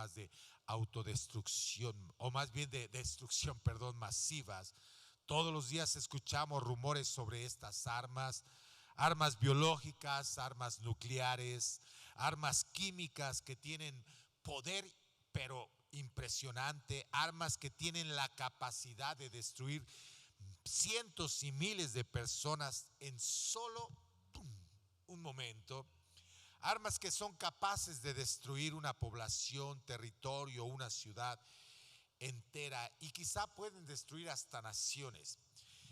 armas de autodestrucción, o más bien de destrucción, perdón, masivas. Todos los días escuchamos rumores sobre estas armas, armas biológicas, armas nucleares, armas químicas que tienen poder, pero impresionante, armas que tienen la capacidad de destruir cientos y miles de personas en solo un momento. Armas que son capaces de destruir una población, territorio, una ciudad entera, y quizá pueden destruir hasta naciones.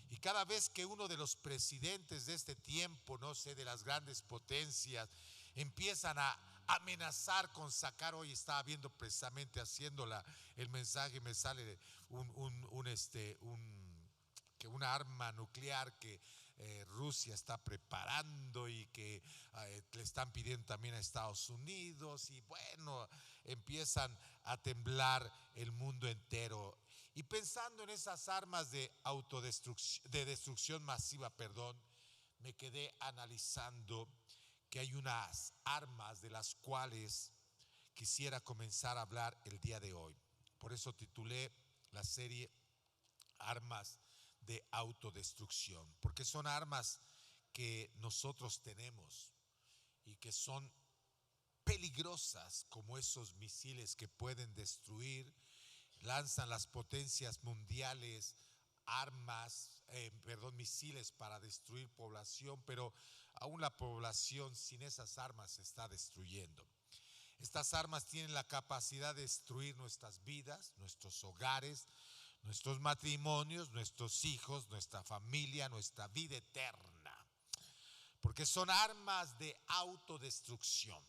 Y cada vez que uno de los presidentes de este tiempo, no sé, de las grandes potencias, empiezan a amenazar con sacar, hoy estaba viendo precisamente haciendo el mensaje, me sale que una arma nuclear que Rusia está preparando y que le están pidiendo también a Estados Unidos, y bueno, empiezan a temblar el mundo entero. Y pensando en esas armas de autodestrucción, de destrucción masiva, perdón, me quedé analizando que hay unas armas de las cuales quisiera comenzar a hablar el día de hoy. Por eso titulé la serie Armas de autodestrucción, porque son armas que nosotros tenemos y que son peligrosas, como esos misiles que pueden destruir. Lanzan las potencias mundiales misiles para destruir población, pero aún la población sin esas armas se está destruyendo. Estas armas tienen la capacidad de destruir nuestras vidas, nuestros hogares, nuestros matrimonios, nuestros hijos, nuestra familia, nuestra vida eterna, porque son armas de autodestrucción.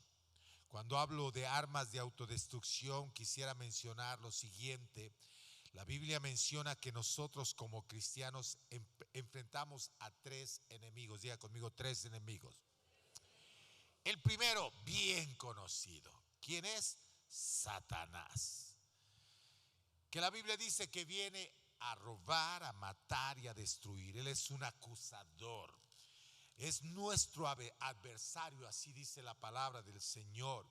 Cuando hablo de armas de autodestrucción, quisiera mencionar lo siguiente. La Biblia menciona que nosotros como cristianos enfrentamos a tres enemigos. Diga conmigo, tres enemigos. El primero, bien conocido. ¿Quién es? Satanás. Que la Biblia dice que viene a robar, a matar y a destruir. Él es un acusador. Es nuestro adversario, así dice la palabra del Señor.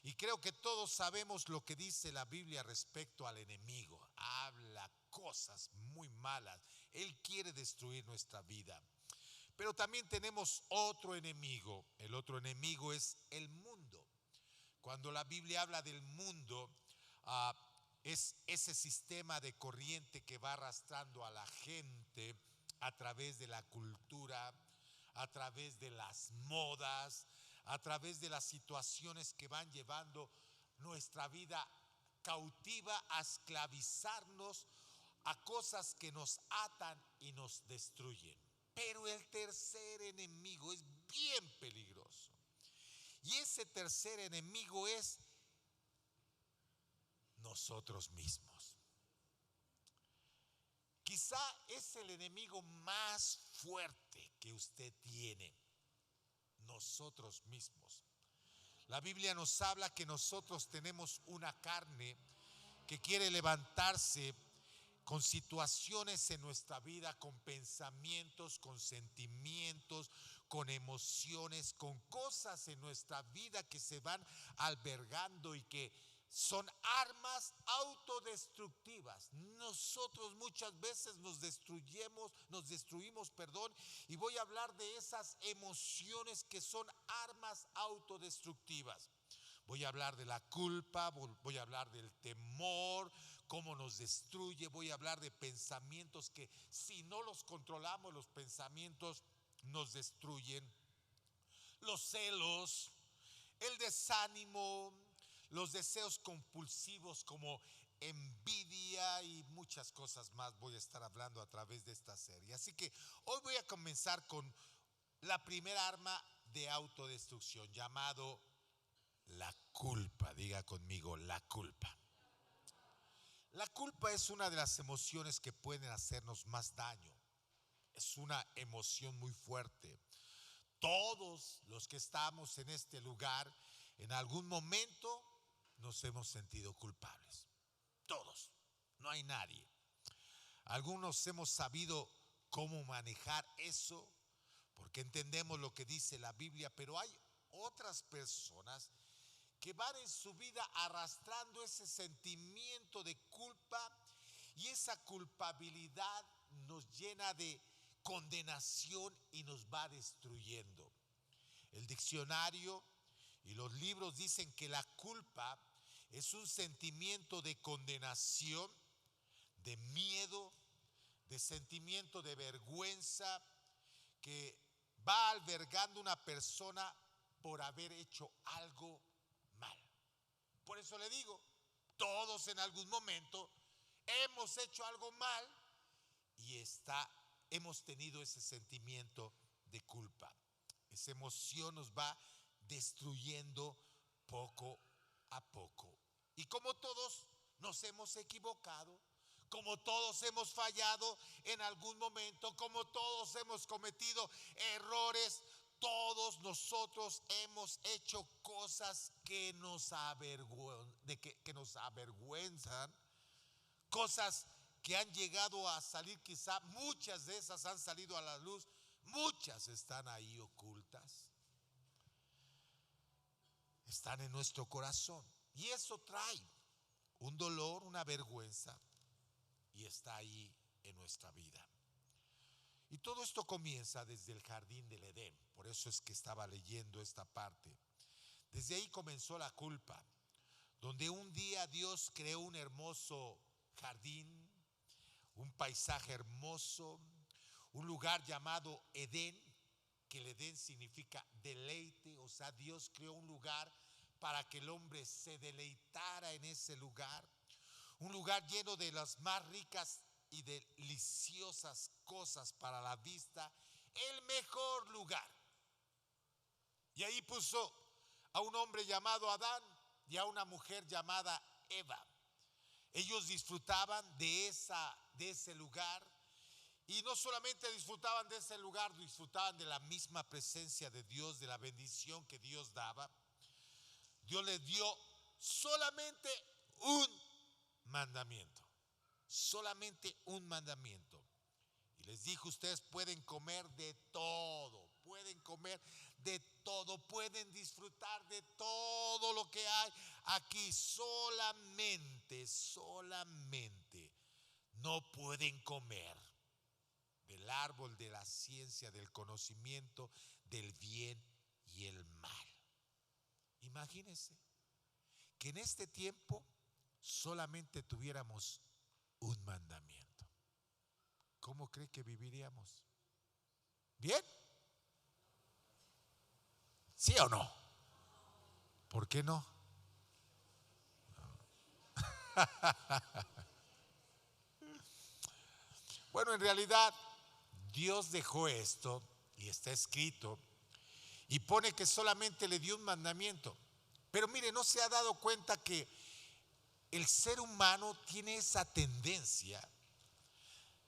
Y creo que todos sabemos lo que dice la Biblia respecto al enemigo. Habla cosas muy malas. Él quiere destruir nuestra vida. Pero también tenemos otro enemigo. El otro enemigo es el mundo. Cuando la Biblia habla del mundo, es ese sistema de corriente que va arrastrando a la gente a través de la cultura, a través de las modas, a través de las situaciones que van llevando nuestra vida cautiva a esclavizarnos a cosas que nos atan y nos destruyen. Pero el tercer enemigo es bien peligroso. Y ese tercer enemigo es nosotros mismos. Quizá es el enemigo más fuerte que usted tiene, nosotros mismos. La Biblia nos habla que nosotros tenemos una carne que quiere levantarse con situaciones en nuestra vida, con pensamientos, con sentimientos, con emociones, con cosas en nuestra vida que se van albergando y que son armas autodestructivas. Nosotros muchas veces nos destruimos, y voy a hablar de esas emociones que son armas autodestructivas. Voy a hablar de la culpa, voy a hablar del temor, cómo nos destruye, voy a hablar de pensamientos que si no los controlamos, los pensamientos nos destruyen. Los celos, el desánimo, los deseos compulsivos como envidia y muchas cosas más voy a estar hablando a través de esta serie. Así que hoy voy a comenzar con la primera arma de autodestrucción, llamado la culpa. Diga conmigo, la culpa. La culpa es una de las emociones que pueden hacernos más daño. Es una emoción muy fuerte. Todos los que estamos en este lugar, en algún momento nos hemos sentido culpables. Todos, no hay nadie. Algunos hemos sabido cómo manejar eso, porque entendemos lo que dice la Biblia, pero hay otras personas que van en su vida arrastrando ese sentimiento de culpa, y esa culpabilidad nos llena de condenación y nos va destruyendo. El diccionario y los libros dicen que la culpa es un sentimiento de condenación, de miedo, de sentimiento de vergüenza que va albergando una persona por haber hecho algo mal. Por eso le digo, todos en algún momento hemos hecho algo mal y hemos tenido ese sentimiento de culpa. Esa emoción nos va destruyendo poco a poco. Y como todos nos hemos equivocado, como todos hemos fallado en algún momento, como todos hemos cometido errores, todos nosotros hemos hecho cosas que nos avergüenzan, cosas que han llegado a salir, quizá muchas de esas han salido a la luz, muchas están ahí ocultas, están en nuestro corazón, y eso trae un dolor, una vergüenza, y está ahí en nuestra vida. Y todo esto comienza desde el jardín del Edén. Por eso es que estaba leyendo esta parte. Desde ahí comenzó la culpa, donde un día Dios creó un hermoso jardín, un paisaje hermoso, un lugar llamado Edén, que el Edén significa deleite. O sea, Dios creó un lugar para que el hombre se deleitara en ese lugar, un lugar lleno de las más ricas y deliciosas cosas para la vista, el mejor lugar. Y ahí puso a un hombre llamado Adán y a una mujer llamada Eva. Ellos disfrutaban de ese lugar, y no solamente disfrutaban de ese lugar, disfrutaban de la misma presencia de Dios, de la bendición que Dios daba. Dios les dio solamente un mandamiento, solamente un mandamiento, y les dijo: ustedes pueden comer de todo, pueden comer de todo, pueden disfrutar de todo lo que hay aquí, solamente no pueden comer del árbol de la ciencia, del conocimiento del bien y el mal. Imagínense que en este tiempo solamente tuviéramos un mandamiento. ¿Cómo cree que viviríamos? ¿Bien? ¿Sí o no? ¿Por qué no? Bueno, en realidad Dios dejó esto, y está escrito, y pone que solamente le dio un mandamiento. Pero mire, ¿no se ha dado cuenta que el ser humano tiene esa tendencia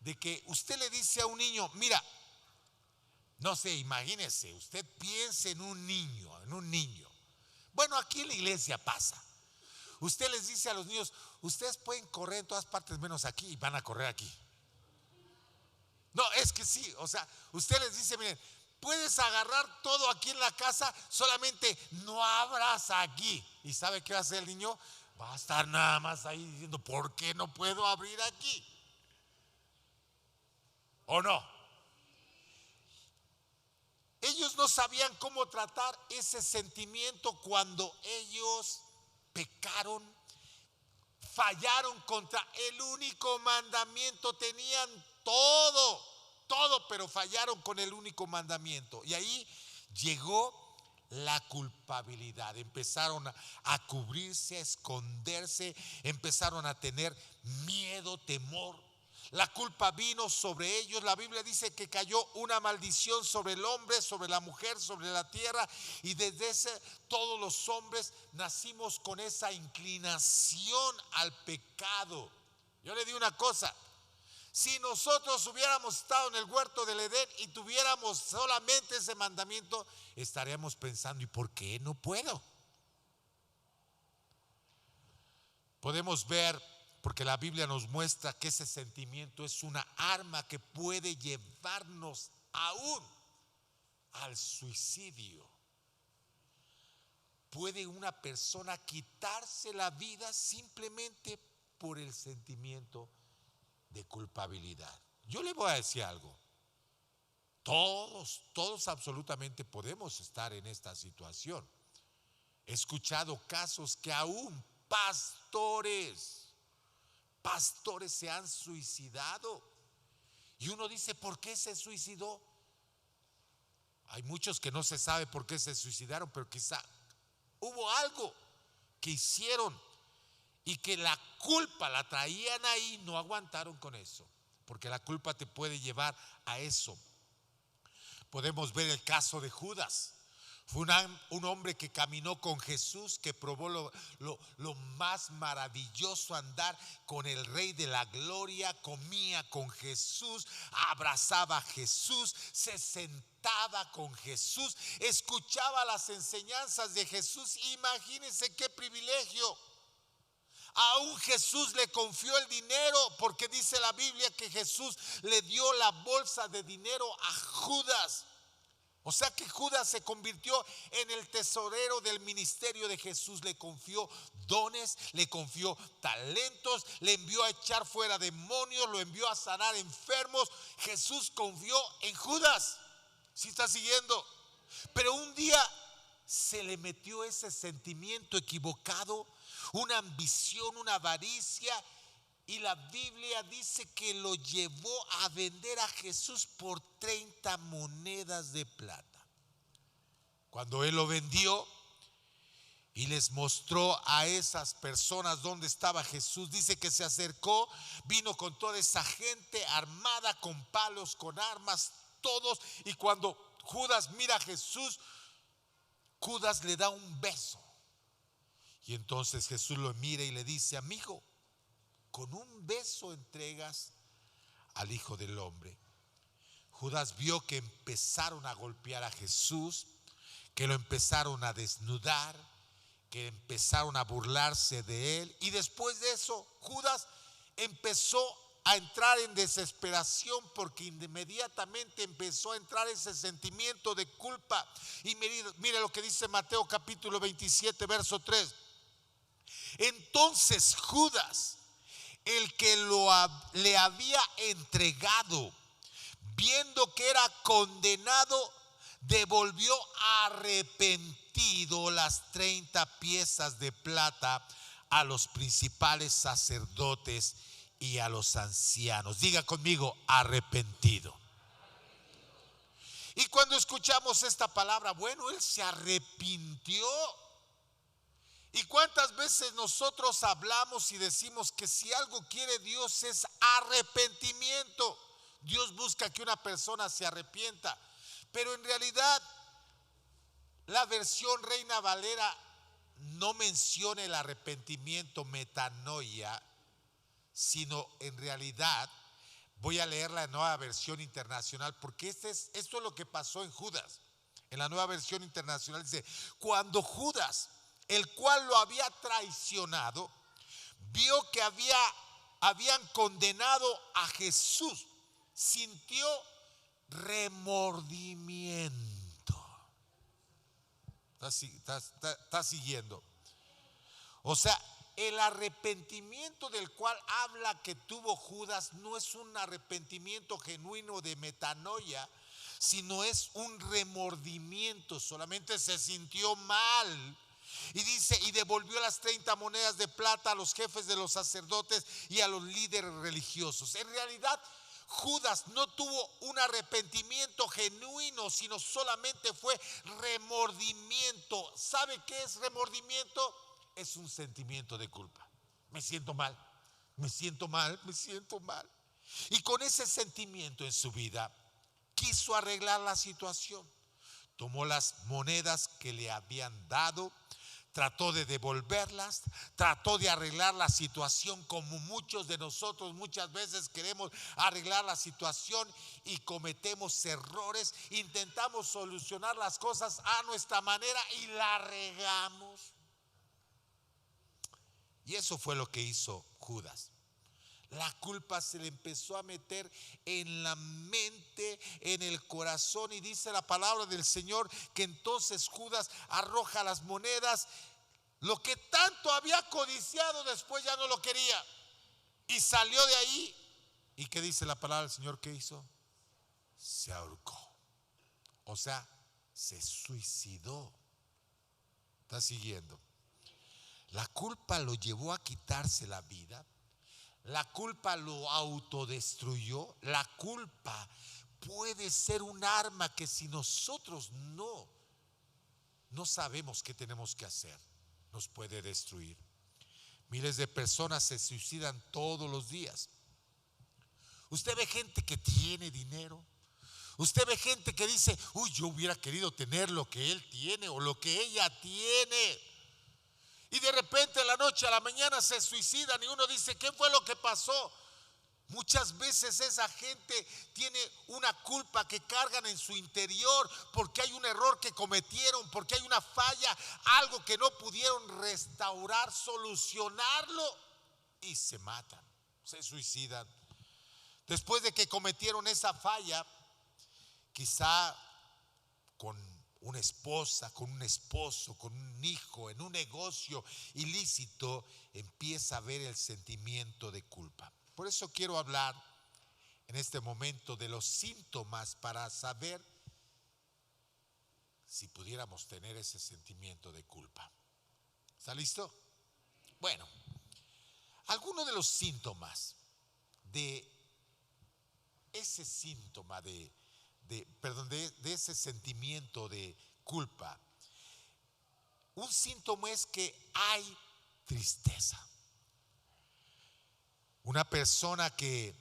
de que usted le dice a un niño, mira, no sé, imagínese, usted piense en un niño. Bueno, aquí en la iglesia pasa. Usted les dice a los niños, ustedes pueden correr en todas partes menos aquí, y van a correr aquí. No, es que sí, o sea, usted les dice, miren, puedes agarrar todo aquí en la casa, solamente no abras aquí. ¿Y sabe qué va a hacer el niño? Va a estar nada más ahí diciendo, ¿por qué no puedo abrir aquí? ¿O no? Ellos no sabían cómo tratar ese sentimiento cuando ellos pecaron, fallaron contra el único mandamiento. Tenían todo, pero fallaron con el único mandamiento. Y ahí llegó la culpabilidad. Empezaron a cubrirse, a esconderse, empezaron a tener miedo, temor. La culpa vino sobre ellos. La Biblia dice que cayó una maldición sobre el hombre, sobre la mujer, sobre la tierra, y desde todos los hombres nacimos con esa inclinación al pecado. Yo le digo una cosa: si nosotros hubiéramos estado en el huerto del Edén y tuviéramos solamente ese mandamiento, estaríamos pensando, ¿y por qué no puedo? Podemos ver, porque la Biblia nos muestra que ese sentimiento es una arma que puede llevarnos aún al suicidio. ¿Puede una persona quitarse la vida simplemente por el sentimiento de culpabilidad? Yo le voy a decir algo. Todos absolutamente podemos estar en esta situación. He escuchado casos que aún pastores se han suicidado. Y uno dice, ¿por qué se suicidó? Hay muchos que no se sabe por qué se suicidaron, pero quizá hubo algo que hicieron y que la culpa la traían ahí, no aguantaron con eso, porque la culpa te puede llevar a eso. Podemos ver el caso de Judas. Fue un hombre que caminó con Jesús, que probó lo más maravilloso, andar con el Rey de la Gloria, comía con Jesús, abrazaba a Jesús, se sentaba con Jesús, escuchaba las enseñanzas de Jesús. Imagínense qué privilegio. Aún Jesús le confió el dinero, porque dice la Biblia que Jesús le dio la bolsa de dinero a Judas. O sea que Judas se convirtió en el tesorero del ministerio de Jesús. Le confió dones, le confió talentos, le envió a echar fuera demonios, lo envió a sanar enfermos. Jesús confió en Judas. ¿Sí está siguiendo? Pero un día se le metió ese sentimiento equivocado, una ambición, una avaricia, y la Biblia dice que lo llevó a vender a Jesús por 30 monedas de plata. Cuando él lo vendió y les mostró a esas personas dónde estaba Jesús, dice que se acercó, vino con toda esa gente armada, con palos, con armas, todos. Y cuando Judas mira a Jesús, Judas le da un beso. Y entonces Jesús lo mira y le dice: amigo, con un beso entregas al Hijo del Hombre. Judas vio que empezaron a golpear a Jesús, que lo empezaron a desnudar, que empezaron a burlarse de él. Y después de eso, Judas empezó a entrar en desesperación, porque inmediatamente empezó a entrar ese sentimiento de culpa. Y mire lo que dice Mateo capítulo 27, verso 3. Entonces Judas, el que le había entregado, viendo que era condenado, devolvió arrepentido las 30 piezas de plata a los principales sacerdotes y a los ancianos. Diga conmigo: arrepentido. Y cuando escuchamos esta palabra, bueno, él se arrepintió. ¿Y cuántas veces nosotros hablamos y decimos que si algo quiere Dios es arrepentimiento? Dios busca que una persona se arrepienta. Pero en realidad la versión Reina Valera no menciona el arrepentimiento, metanoia, sino en realidad, voy a leer la Nueva Versión Internacional, porque esto es lo que pasó en Judas. En la Nueva Versión Internacional dice: cuando Judas, el cual lo había traicionado, vio que habían condenado a Jesús, sintió remordimiento. ¿Está siguiendo? O sea, el arrepentimiento del cual habla que tuvo Judas no es un arrepentimiento genuino de metanoia, sino es un remordimiento. Solamente se sintió mal. Y dice: y devolvió las 30 monedas de plata a los jefes de los sacerdotes y a los líderes religiosos. En realidad, Judas no tuvo un arrepentimiento genuino, sino solamente fue remordimiento. ¿Sabe qué es remordimiento? Es un sentimiento de culpa. Me siento mal, me siento mal, me siento mal. Y con ese sentimiento en su vida, quiso arreglar la situación. Tomó las monedas que le habían dado, trató de devolverlas, trató de arreglar la situación, como muchos de nosotros muchas veces queremos arreglar la situación y cometemos errores, intentamos solucionar las cosas a nuestra manera y la regamos. Y eso fue lo que hizo Judas. La culpa se le empezó a meter en la mente, en el corazón, y dice la palabra del Señor que entonces Judas arroja las monedas. Lo que tanto había codiciado después ya no lo quería y salió de ahí. ¿Y qué dice la palabra del Señor que hizo? Se ahorcó, o sea, se suicidó. ¿Está siguiendo? La culpa lo llevó a quitarse la vida. La culpa lo autodestruyó. La culpa puede ser un arma que si nosotros no sabemos qué tenemos que hacer, nos puede destruir. Miles de personas se suicidan todos los días. Usted ve gente que tiene dinero. Usted ve gente que dice, uy, yo hubiera querido tener lo que él tiene o lo que ella tiene. Y de repente, de la noche a la mañana se suicidan y uno dice, ¿qué fue lo que pasó? Muchas veces esa gente tiene una culpa que cargan en su interior porque hay un error que cometieron, porque hay una falla, algo que no pudieron restaurar, solucionarlo, y se matan, se suicidan. Después de que cometieron esa falla, quizá con una esposa, con un esposo, con un hijo, en un negocio ilícito, empieza a ver el sentimiento de culpa. Por eso quiero hablar en este momento de los síntomas para saber si pudiéramos tener ese sentimiento de culpa. ¿Está listo? Bueno, algunos de los síntomas de ese síntoma de ese sentimiento de culpa. Un síntoma es que hay tristeza. Una persona que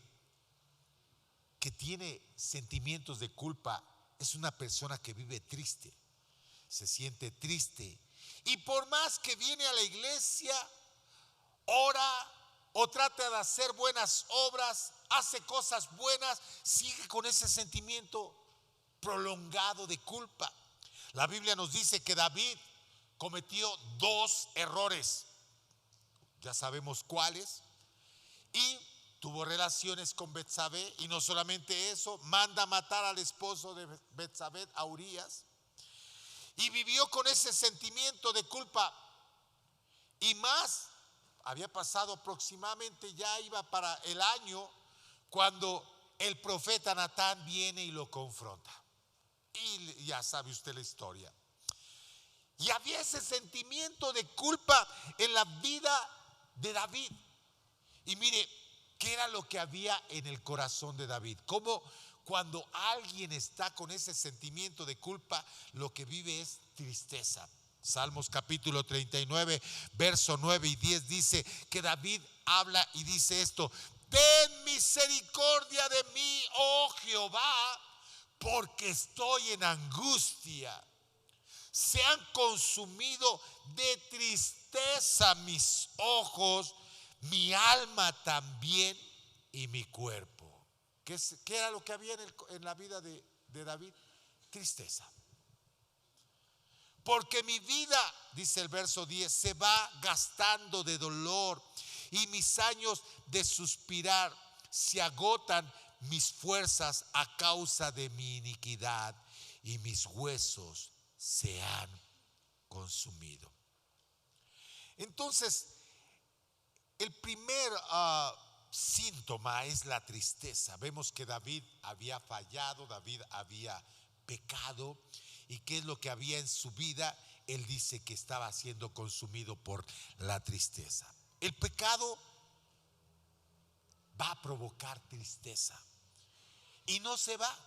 tiene sentimientos de culpa es una persona que vive triste, se siente triste, y por más que viene a la iglesia, ora o trata de hacer buenas obras, hace cosas buenas, sigue con ese sentimiento prolongado de culpa. La Biblia nos dice que David cometió 2 errores, ya sabemos cuáles, y tuvo relaciones con Betsabé, y no solamente eso, manda matar al esposo de Betsabé, a Urías, y vivió con ese sentimiento de culpa. Y más, había pasado aproximadamente, ya iba para el año, cuando el profeta Natán viene y lo confronta. Y ya sabe usted la historia. Y había ese sentimiento de culpa en la vida de David. Y mire, ¿qué era lo que había en el corazón de David? Como cuando alguien está con ese sentimiento de culpa, lo que vive es tristeza. Salmos capítulo 39, verso 9 y 10 dice que David habla y dice esto: ten misericordia de mí, oh Jehová, porque estoy en angustia. Se han consumido de tristeza mis ojos, mi alma también y mi cuerpo. ¿Qué era lo que había en la vida de David? Tristeza. Porque mi vida, dice el verso 10, se va gastando de dolor y mis años de suspirar se agotan mis fuerzas a causa de mi iniquidad y mis huesos se han consumido. Entonces, el primer síntoma es la tristeza. Vemos que David había fallado, David había pecado. ¿Y qué es lo que había en su vida? Él dice que estaba siendo consumido por la tristeza. El pecado va a provocar tristeza y no se va.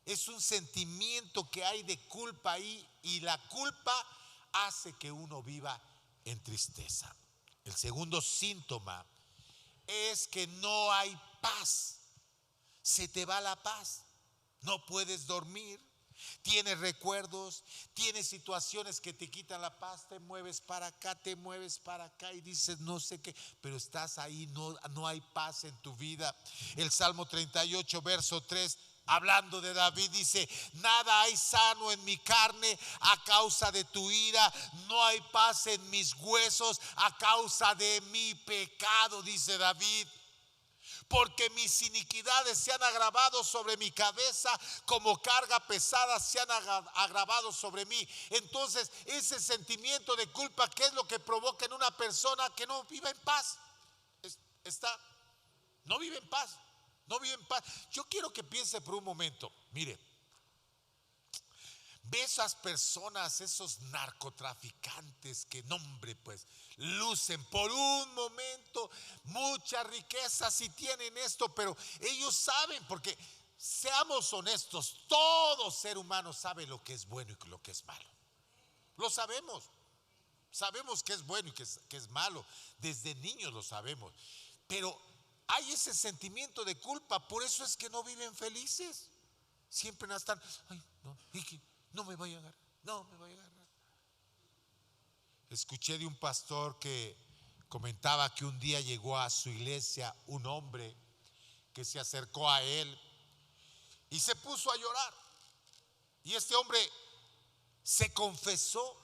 Es un sentimiento que hay de culpa ahí, y la culpa hace que uno viva en tristeza. El segundo síntoma es que no hay paz. Se te va la paz, no puedes dormir, tienes recuerdos, tienes situaciones que te quitan la paz, te mueves para acá, te mueves para acá y dices no sé qué, pero estás ahí, no hay paz en tu vida. El Salmo 38, verso 3, hablando de David, dice: nada hay sano en mi carne a causa de tu ira, no hay paz en mis huesos a causa de mi pecado, dice David. porque mis iniquidades se han agravado sobre mi cabeza, como carga pesada se han agravado sobre mí. Entonces ese sentimiento de culpa, ¿qué es lo que provoca en una persona que no vive en paz? No vive en paz, no vive en paz. Yo quiero que piense por un momento, mire, ve esas personas, esos narcotraficantes que, nombre, pues lucen por un momento mucha riqueza si tienen esto, pero ellos saben, porque seamos honestos, todo ser humano sabe lo que es bueno y lo que es malo. Lo sabemos, sabemos que es bueno y que es malo, desde niños lo sabemos, pero hay ese sentimiento de culpa, por eso es que no viven felices. Siempre están, ay, no, no me voy a agarrar, no me voy a agarrar. Escuché de un pastor que comentaba que un día llegó a su iglesia un hombre que se acercó a él y se puso a llorar. Y este hombre se confesó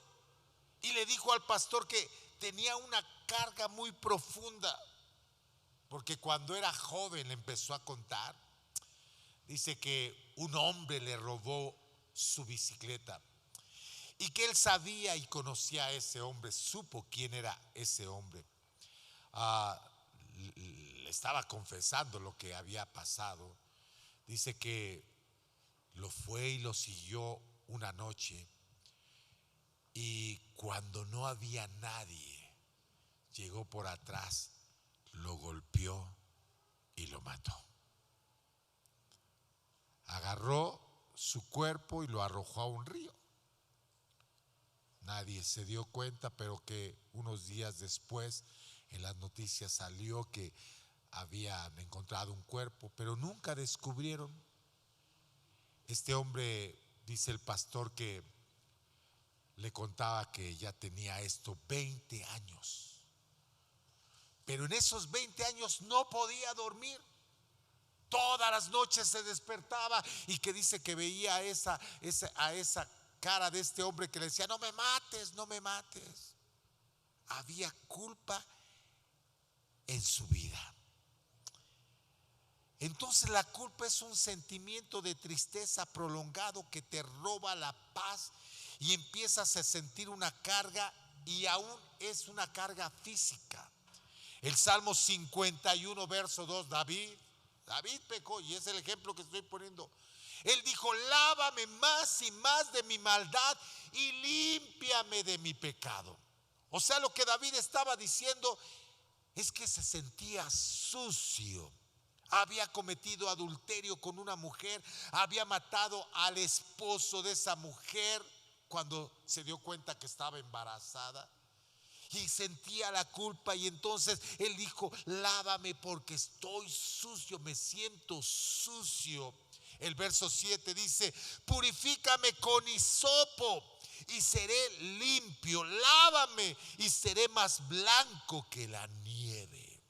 y le dijo al pastor que tenía una carga muy profunda, porque cuando era joven le empezó a contar. Dice que un hombre le robó su bicicleta y que él sabía y conocía a ese hombre, supo quién era ese hombre. Le estaba confesando lo que había pasado. Dice que lo fue y lo siguió una noche, y cuando no había nadie, llegó por atrás, lo golpeó y lo mató. Agarró su cuerpo y lo arrojó a un río. Nadie se dio cuenta, pero que unos días después en las noticias salió que habían encontrado un cuerpo, pero nunca descubrieron. Este hombre, dice el pastor, que le contaba que ya tenía esto 20 años, pero en esos 20 años no podía dormir. Todas las noches se despertaba y que dice que veía a esa cara de este hombre que le decía, no me mates, no me mates. Había culpa en su vida. Entonces la culpa es un sentimiento de tristeza prolongado que te roba la paz y empiezas a sentir una carga, y aún es una carga física. El Salmo 51 verso 2, David pecó, y es el ejemplo que estoy poniendo. Él dijo, lávame más y más de mi maldad y límpiame de mi pecado. O sea, lo que David estaba diciendo es que se sentía sucio. Había cometido adulterio con una mujer, había matado al esposo de esa mujer cuando se dio cuenta que estaba embarazada, y sentía la culpa. Y entonces él dijo, lávame porque estoy sucio, me siento sucio. El verso 7 dice, purifícame con hisopo y seré limpio, lávame y seré más blanco que la nieve.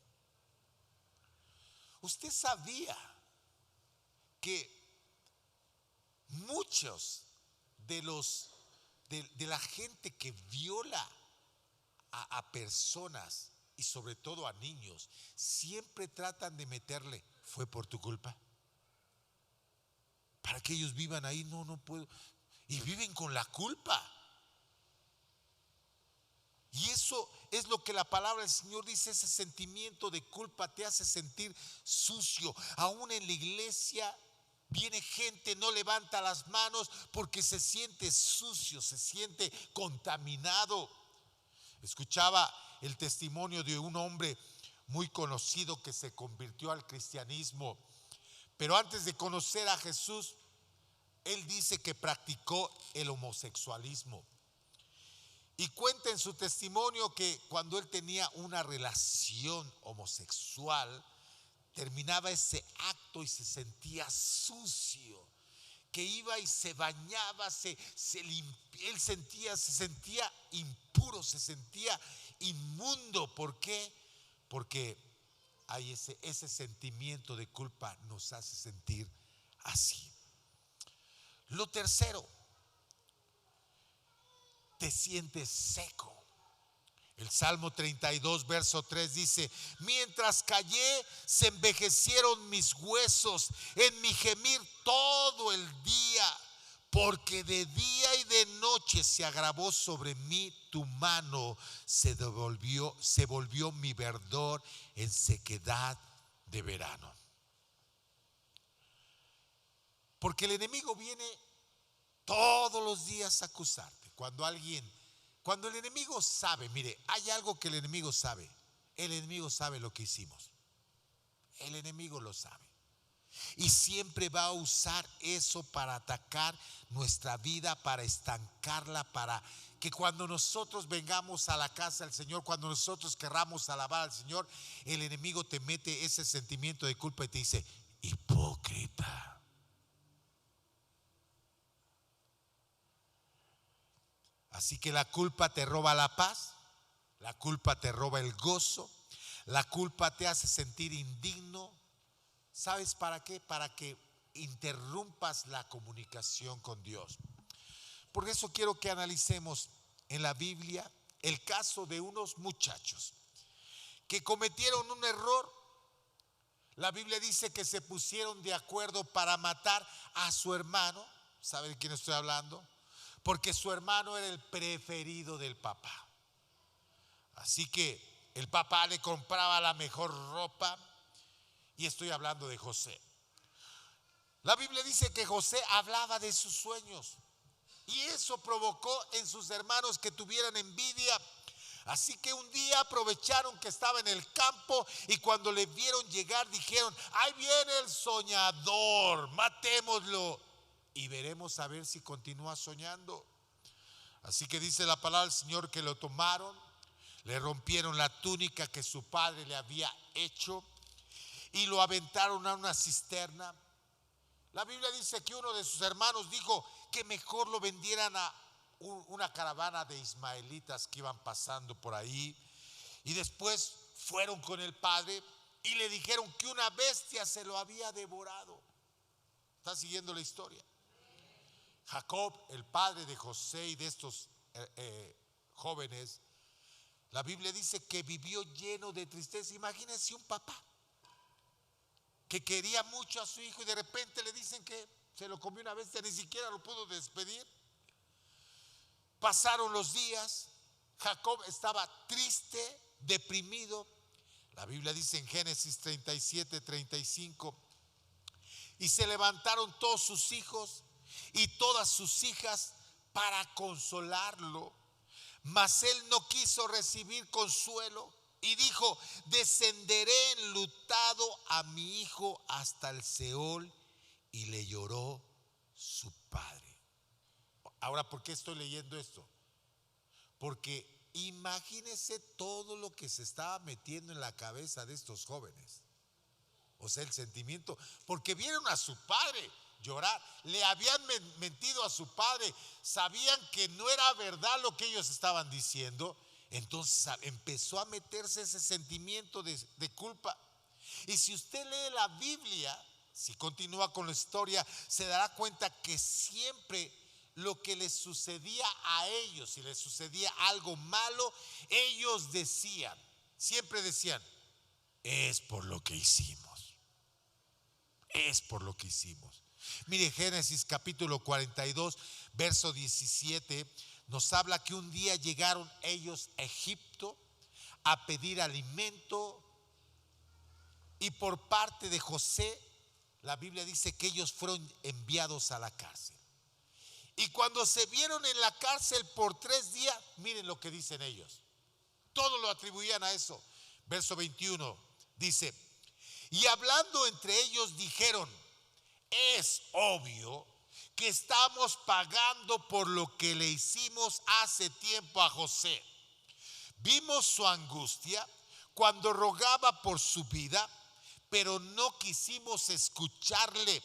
Usted sabía que muchos de la gente que viola a personas y sobre todo a niños, siempre tratan de meterle, fue por tu culpa, para que ellos vivan ahí? No puedo, y viven con la culpa. Y eso es lo que la palabra del Señor dice. Ese sentimiento de culpa te hace sentir sucio. Aún en la iglesia viene gente, no levanta las manos porque se siente sucio, se siente contaminado. Escuchaba el testimonio de un hombre muy conocido que se convirtió al cristianismo, pero antes de conocer a Jesús, él dice que practicó el homosexualismo. Y cuenta en su testimonio que cuando él tenía una relación homosexual, terminaba ese acto y se sentía sucio, que iba y se bañaba, él se sentía impuro, se sentía inmundo. ¿Por qué? Porque hay ese sentimiento de culpa nos hace sentir así. Lo tercero, te sientes seco. El Salmo 32, verso 3 dice: mientras callé, se envejecieron mis huesos en mi gemir todo el día, porque de día y de noche se agravó sobre mí tu mano, se volvió mi verdor en sequedad de verano. Porque el enemigo viene todos los días a acusarte. Cuando el enemigo sabe, mire, hay algo que el enemigo sabe. El enemigo sabe lo que hicimos. El enemigo lo sabe. Y siempre va a usar eso para atacar nuestra vida, para estancarla, para que cuando nosotros vengamos a la casa del Señor, cuando nosotros querramos alabar al Señor, el enemigo te mete ese sentimiento de culpa y te dice: hipócrita. Así que la culpa te roba la paz, la culpa te roba el gozo, la culpa te hace sentir indigno. ¿Sabes para qué? Para que interrumpas la comunicación con Dios. Por eso quiero que analicemos en la Biblia el caso de unos muchachos que cometieron un error. La Biblia dice que se pusieron de acuerdo para matar a su hermano. ¿Sabe de quién estoy hablando? Porque su hermano era el preferido del papá. Así que el papá le compraba la mejor ropa. Y estoy hablando de José. La Biblia dice que José hablaba de sus sueños, y eso provocó en sus hermanos que tuvieran envidia. Así que un día aprovecharon que estaba en el campo, y cuando le vieron llegar dijeron: ahí viene el soñador, matémoslo y veremos a ver si continúa soñando. Así que dice la palabra del Señor que lo tomaron, le rompieron la túnica que su padre le había hecho y lo aventaron a una cisterna. La Biblia dice que uno de sus hermanos dijo que mejor lo vendieran a una caravana de ismaelitas que iban pasando por ahí. Y después fueron con el padre y le dijeron que una bestia se lo había devorado. ¿Está siguiendo la historia? Jacob, el padre de José y de estos jóvenes, la Biblia dice que vivió lleno de tristeza. Imagínense un papá que quería mucho a su hijo y de repente le dicen que se lo comió una bestia, ni siquiera lo pudo despedir. Pasaron los días, Jacob estaba triste, deprimido. La Biblia dice en Génesis 37, 35: y se levantaron todos sus hijos y todas sus hijas para consolarlo, mas él no quiso recibir consuelo. Y dijo: descenderé enlutado a mi hijo hasta el Seol. Y le lloró su padre. Ahora, ¿por qué estoy leyendo esto? Porque imagínense todo lo que se estaba metiendo en la cabeza de estos jóvenes. O sea, el sentimiento, porque vieron a su padre llorar, le habían mentido a su padre, sabían que no era verdad lo que ellos estaban diciendo. Entonces empezó a meterse ese sentimiento de culpa. Y si usted lee la Biblia, si continúa con la historia, se dará cuenta que siempre lo que les sucedía a ellos, si les sucedía algo malo, ellos decían, siempre decían: es por lo que hicimos. Es por lo que hicimos. Mire, Génesis capítulo 42, verso 17, nos habla que un día llegaron ellos a Egipto a pedir alimento, y por parte de José, la Biblia dice que ellos fueron enviados a la cárcel. Y cuando se vieron en la cárcel por 3 días, miren lo que dicen ellos. Todo lo atribuían a eso. Verso 21 dice: y hablando entre ellos dijeron: es obvio que estamos pagando por lo que le hicimos hace tiempo a José. Vimos su angustia cuando rogaba por su vida, pero no quisimos escucharle.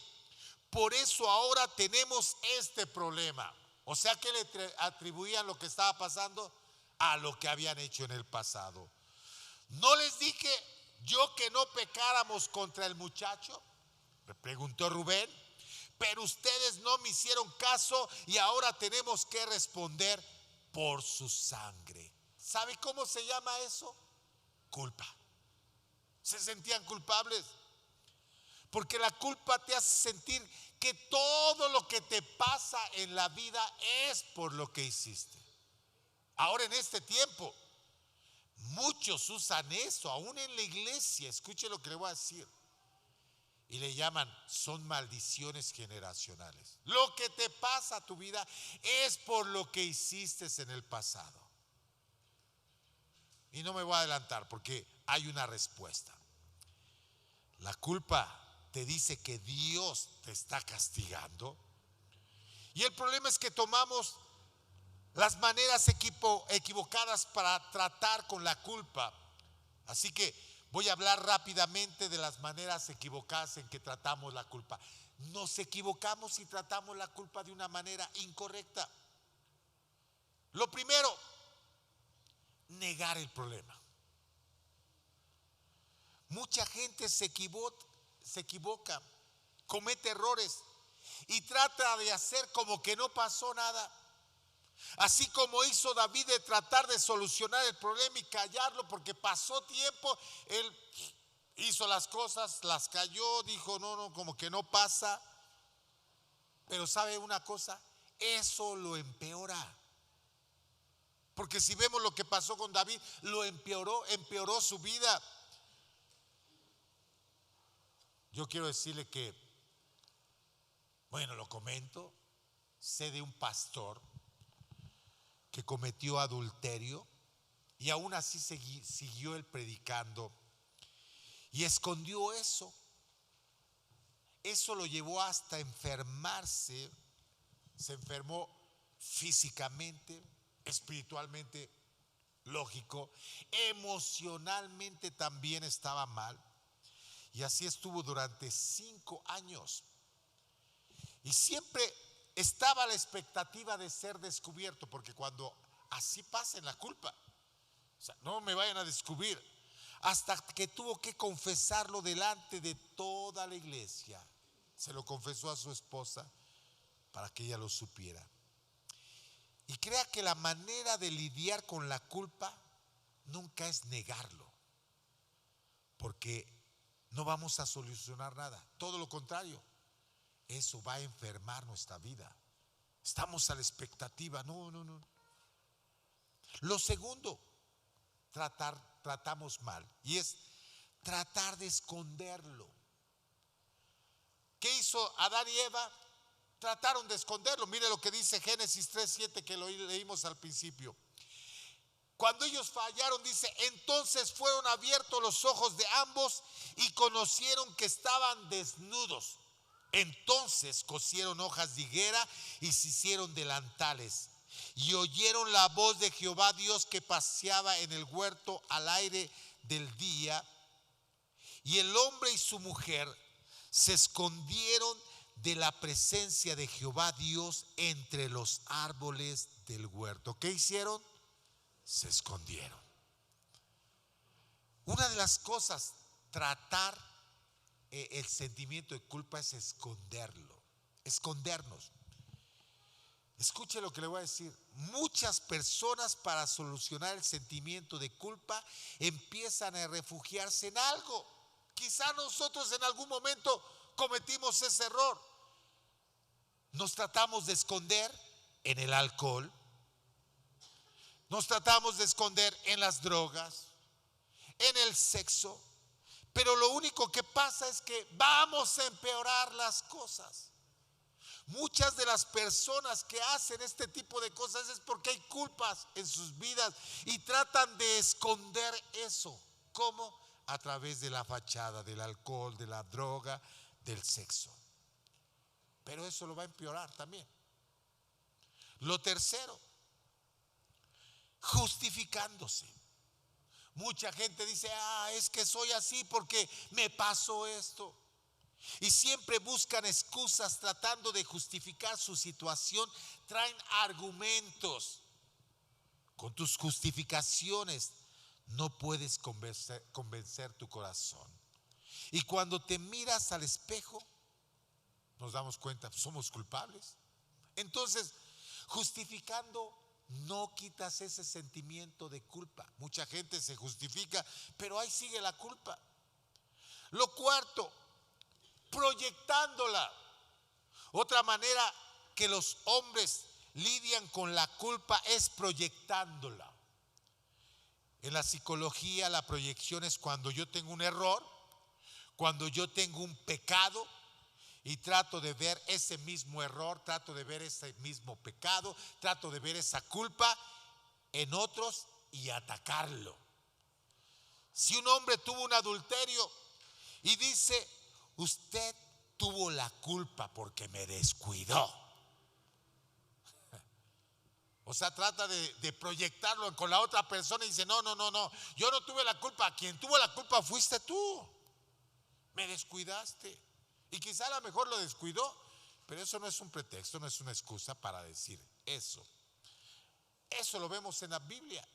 Por eso ahora tenemos este problema. O sea, que le atribuían lo que estaba pasando a lo que habían hecho en el pasado. ¿No les dije yo que no pecáramos contra el muchacho?, preguntó Rubén. Pero ustedes no me hicieron caso y ahora tenemos que responder por su sangre. ¿Sabe cómo se llama eso? Culpa. Se sentían culpables. Porque la culpa te hace sentir que todo lo que te pasa en la vida es por lo que hiciste. Ahora en este tiempo, muchos usan eso, aún en la iglesia. Escuche lo que le voy a decir. Y le llaman, son maldiciones generacionales. Lo que te pasa a tu vida es por lo que hiciste en el pasado. Y no me voy a adelantar porque hay una respuesta. La culpa te dice que Dios te está castigando. Y el problema es que tomamos las maneras equivocadas para tratar con la culpa. Así que voy a hablar rápidamente de las maneras equivocadas en que tratamos la culpa. Nos equivocamos si tratamos la culpa de una manera incorrecta. Lo primero, negar el problema. Mucha gente se equivoca, comete errores y trata de hacer como que no pasó nada. Así como hizo David de tratar de solucionar el problema y callarlo porque pasó tiempo, él hizo las cosas, las calló, dijo no, como que no pasa. Pero ¿sabe una cosa? Eso lo empeora. Porque si vemos lo que pasó con David, lo empeoró su vida. Yo quiero decirle que, bueno, lo comento, sé de un pastor que cometió adulterio y aún así siguió él predicando y escondió eso. Eso lo llevó hasta enfermarse. Se enfermó físicamente, espiritualmente, lógico, emocionalmente también estaba mal. Y así estuvo durante 5 años. Y siempre estaba la expectativa de ser descubierto, porque cuando así pasa en la culpa, o sea, no me vayan a descubrir, hasta que tuvo que confesarlo delante de toda la iglesia. Se lo confesó a su esposa para que ella lo supiera. Y crea que la manera de lidiar con la culpa nunca es negarlo, porque no vamos a solucionar nada. Todo lo contrario, eso va a enfermar nuestra vida. Estamos a la expectativa. No. Lo segundo, tratamos mal, y es tratar de esconderlo. ¿Qué hizo Adán y Eva? Trataron de esconderlo. Mire lo que dice Génesis 3:7, que lo leímos al principio. Cuando ellos fallaron, dice, entonces fueron abiertos los ojos de ambos y conocieron que estaban desnudos. Entonces cosieron hojas de higuera y se hicieron delantales. Y oyeron la voz de Jehová Dios que paseaba en el huerto al aire del día. Y el hombre y su mujer se escondieron de la presencia de Jehová Dios entre los árboles del huerto. ¿Qué hicieron? Se escondieron. Una de las cosas, tratar el sentimiento de culpa es escondernos. Escuche lo que le voy a decir. Muchas personas, para solucionar el sentimiento de culpa, empiezan a refugiarse en algo. Quizá nosotros en algún momento cometimos ese error. Nos tratamos de esconder en el alcohol. Nos tratamos de esconder en las drogas, en el sexo, pero lo único que pasa es que vamos a empeorar las cosas. Muchas de las personas que hacen este tipo de cosas es porque hay culpas en sus vidas y tratan de esconder eso. ¿Cómo? A través de la fachada, del alcohol, de la droga, del sexo. Pero eso lo va a empeorar también. Lo tercero, justificándose. Mucha gente dice, es que soy así porque me pasó esto. Y siempre buscan excusas tratando de justificar su situación. Traen argumentos. Con tus justificaciones no puedes convencer tu corazón. Y cuando te miras al espejo, nos damos cuenta, somos culpables. Entonces, justificando no quitas ese sentimiento de culpa. Mucha gente se justifica, pero ahí sigue la culpa. Lo cuarto, proyectándola. Otra manera que los hombres lidian con la culpa es proyectándola. En la psicología, la proyección es cuando yo tengo un error, cuando yo tengo un pecado y trato de ver ese mismo error, trato de ver ese mismo pecado, trato de ver esa culpa en otros y atacarlo. Si un hombre tuvo un adulterio y dice, usted tuvo la culpa porque me descuidó. O sea, trata de proyectarlo con la otra persona y dice, no, yo no tuve la culpa, quien tuvo la culpa fuiste tú. Me descuidaste. Y quizá a lo mejor lo descuidó, pero eso no es un pretexto, no es una excusa para decir eso. Eso lo vemos en la Biblia.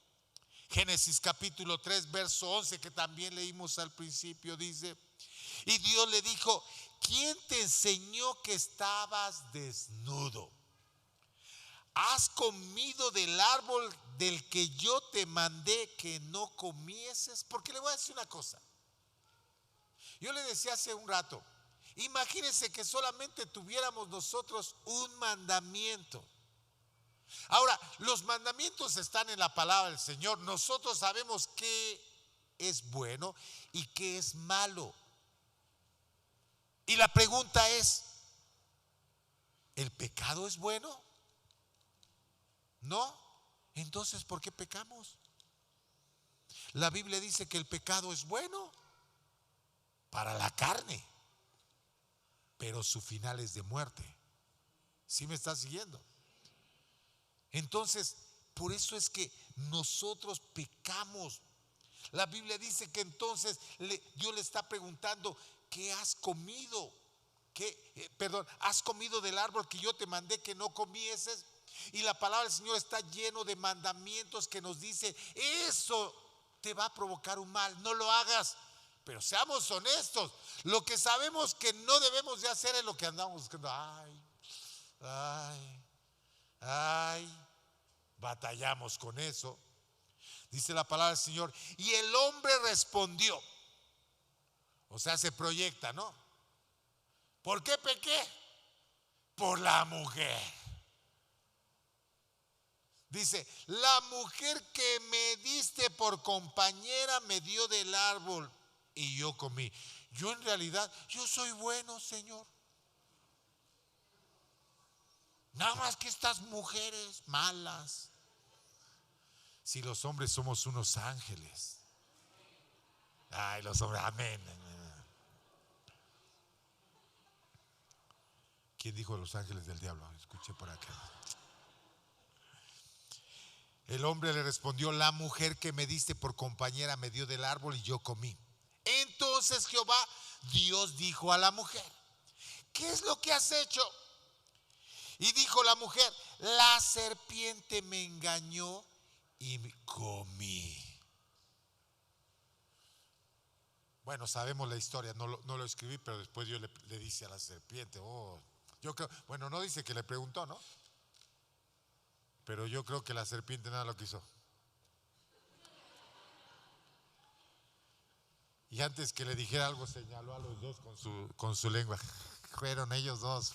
Génesis capítulo 3, verso 11, que también leímos al principio, dice, y Dios le dijo, ¿quién te enseñó que estabas desnudo? ¿Has comido del árbol del que yo te mandé que no comieses? Porque le voy a decir una cosa. Yo le decía hace un rato, imagínense que solamente tuviéramos nosotros un mandamiento. Ahora, los mandamientos están en la palabra del Señor. Nosotros sabemos qué es bueno y qué es malo. Y la pregunta es, ¿el pecado es bueno? ¿No? Entonces, ¿por qué pecamos? La Biblia dice que el pecado es bueno para la carne, pero su final es de muerte. ¿Sí me está siguiendo? Entonces, por eso es que nosotros pecamos. La Biblia dice que entonces Dios le está preguntando, ¿qué has comido? ¿Has comido del árbol que yo te mandé que no comieses? Y la palabra del Señor está lleno de mandamientos que nos dice, eso te va a provocar un mal, no lo hagas. Pero seamos honestos, lo que sabemos que no debemos de hacer es lo que andamos buscando. Batallamos con eso. Dice la palabra del Señor, y el hombre respondió, o sea, se proyecta, ¿no? ¿Por qué pequé? Por la mujer. Dice, la mujer que me diste por compañera me dio del árbol y yo comí. Yo en realidad, yo soy bueno, Señor. Nada más que estas mujeres malas. Si los hombres somos unos ángeles. Ay, los hombres, amén. ¿Quién dijo los ángeles del diablo? Escuché por acá. El hombre le respondió, la mujer que me diste por compañera me dio del árbol y yo comí. Entonces Jehová, Dios dijo a la mujer, ¿qué es lo que has hecho? Y dijo la mujer, la serpiente me engañó y comí. Bueno, sabemos la historia, no lo escribí, pero después Dios le dice a la serpiente, yo creo, bueno, no dice que le preguntó, ¿no? Pero yo creo que la serpiente nada lo quiso. Y antes que le dijera algo, señaló a los dos con su lengua. Fueron ellos dos.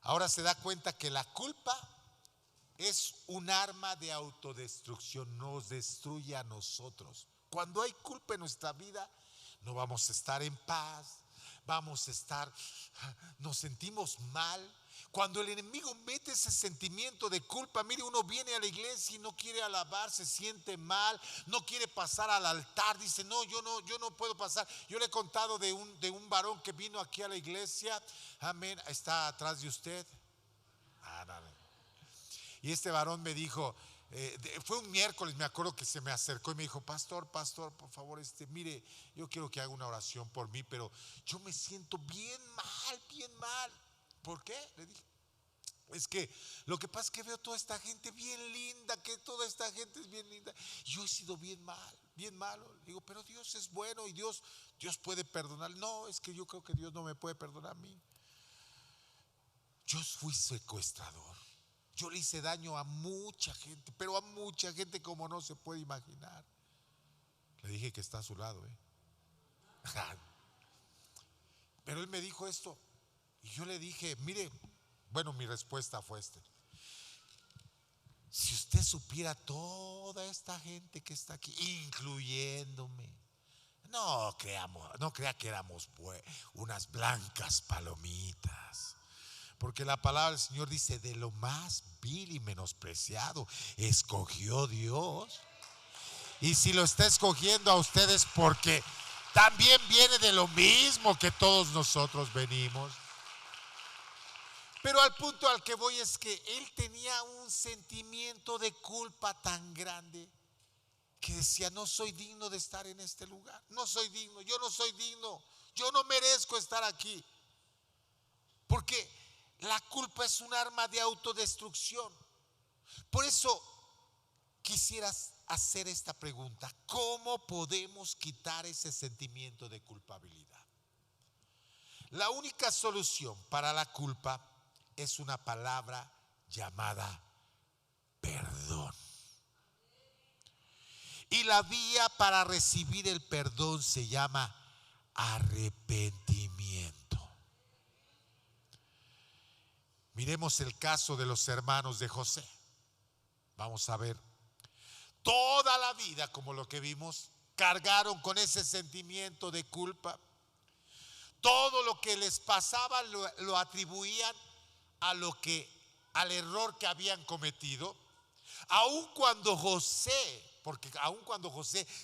Ahora se da cuenta que la culpa es un arma de autodestrucción, nos destruye a nosotros. Cuando hay culpa en nuestra vida, no vamos a estar en paz, nos sentimos mal. Cuando el enemigo mete ese sentimiento de culpa, mire, uno viene a la iglesia y no quiere alabar, se siente mal, no quiere pasar al altar, dice, no, yo no puedo pasar. Yo le he contado de un varón que vino aquí a la iglesia, amén, está atrás de usted. No. Y este varón me dijo, fue un miércoles, me acuerdo que se me acercó y me dijo, pastor, por favor, mire, yo quiero que haga una oración por mí, pero yo me siento bien mal. ¿Por qué? Le dije, es que lo que pasa es que veo toda esta gente bien linda, que toda esta gente es bien linda. Yo he sido bien malo. Le digo, pero Dios es bueno y Dios puede perdonar. No, es que yo creo que Dios no me puede perdonar a mí. Yo fui secuestrador. Yo le hice daño a mucha gente, pero a mucha gente como no se puede imaginar. Le dije que está a su lado, Pero él me dijo esto y yo le dije, mire, bueno, mi respuesta fue si usted supiera toda esta gente que está aquí, incluyéndome, no crea que éramos unas blancas palomitas. Porque la palabra del Señor dice, de lo más vil y menospreciado escogió Dios. Y si lo está escogiendo a ustedes, porque también viene de lo mismo que todos nosotros venimos. Pero al punto al que voy es que él tenía un sentimiento de culpa tan grande que decía, no soy digno de estar en este lugar. No soy digno, yo no soy digno, yo no merezco estar aquí. Porque la culpa es un arma de autodestrucción. Por eso quisieras hacer esta pregunta: ¿cómo podemos quitar ese sentimiento de culpabilidad? La única solución para la culpa es una palabra llamada perdón. Y la vía para recibir el perdón se llama arrepentimiento. Miremos el caso de los hermanos de José. Vamos a ver. Toda la vida, como lo que vimos, cargaron con ese sentimiento de culpa. Todo lo que les pasaba lo atribuían al error que habían cometido. Aun cuando José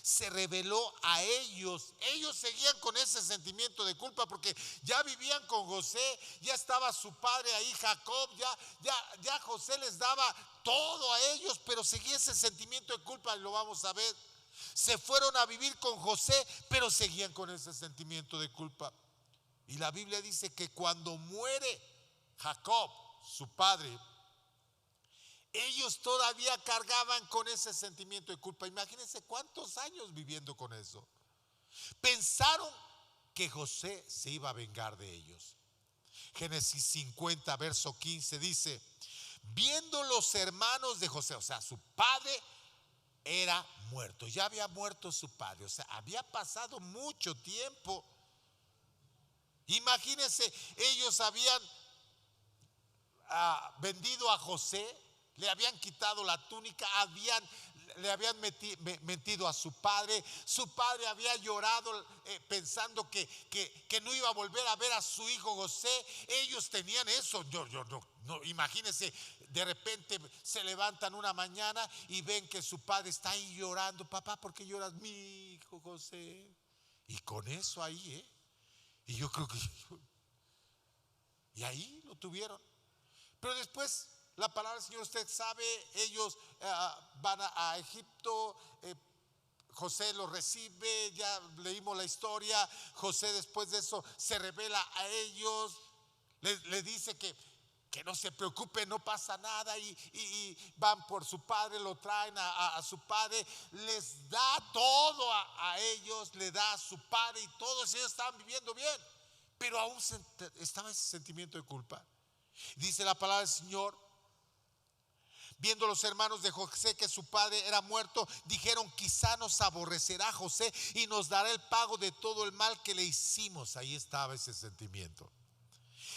se reveló a ellos seguían con ese sentimiento de culpa, porque ya vivían con José, ya estaba su padre ahí, Jacob, ya José les daba todo a ellos, pero seguía ese sentimiento de culpa, y lo vamos a ver. Se fueron a vivir con José, pero seguían con ese sentimiento de culpa. Y la Biblia dice que cuando muere Jacob, su padre, ellos todavía cargaban con ese sentimiento de culpa. Imagínense cuántos años viviendo con eso. Pensaron que José se iba a vengar de ellos. Génesis 50, verso 15 dice: viendo los hermanos de José, o sea, su padre era muerto, ya había muerto su padre, o sea, había pasado mucho tiempo. Imagínense, ellos habían vendido a José, le habían quitado la túnica, le habían mentido a su padre había llorado pensando que no iba a volver a ver a su hijo José. Ellos tenían eso. No, imagínense, de repente se levantan una mañana y ven que su padre está ahí llorando. Papá, ¿por qué lloras? Mi hijo José. Y con eso ahí, y yo creo que y ahí lo tuvieron. Pero después la palabra del Señor, usted sabe, ellos van a Egipto, José los recibe, ya leímos la historia. José después de eso se revela a ellos, le dice que no se preocupe, no pasa nada, y van por su padre, lo traen a su padre, les da todo a ellos, le da a su padre, y todos ellos estaban viviendo bien, pero aún estaba ese sentimiento de culpa. Dice la palabra del Señor: viendo los hermanos de José que su padre era muerto, dijeron: quizá nos aborrecerá José y nos dará el pago de todo el mal que le hicimos. Ahí estaba ese sentimiento.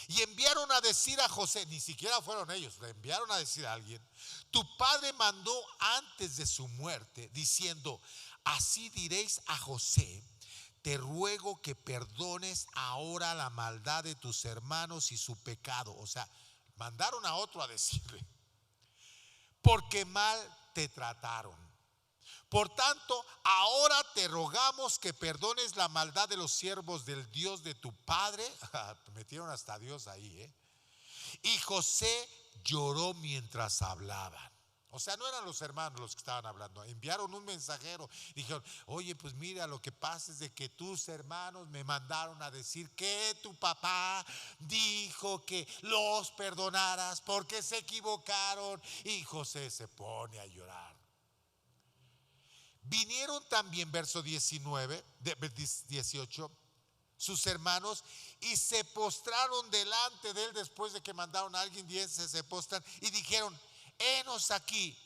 Y enviaron a decir a José, ni siquiera fueron ellos, le enviaron a decir a alguien: tu padre mandó antes de su muerte, diciendo: así diréis a José, te ruego que perdones ahora la maldad de tus hermanos y su pecado. O sea, mandaron a otro a decirle: porque mal te trataron. Por tanto, ahora te rogamos que perdones la maldad de los siervos del Dios de tu padre. Metieron hasta a Dios ahí, Y José lloró mientras hablaban. O sea, no eran los hermanos los que estaban hablando. Enviaron un mensajero. Dijeron: oye, pues mira, lo que pasa es de que tus hermanos me mandaron a decir que tu papá dijo que los perdonaras porque se equivocaron. Y José se pone a llorar. Vinieron también, verso 18, sus hermanos, y se postraron delante de él después de que mandaron a alguien. 10 se postran y dijeron: henos aquí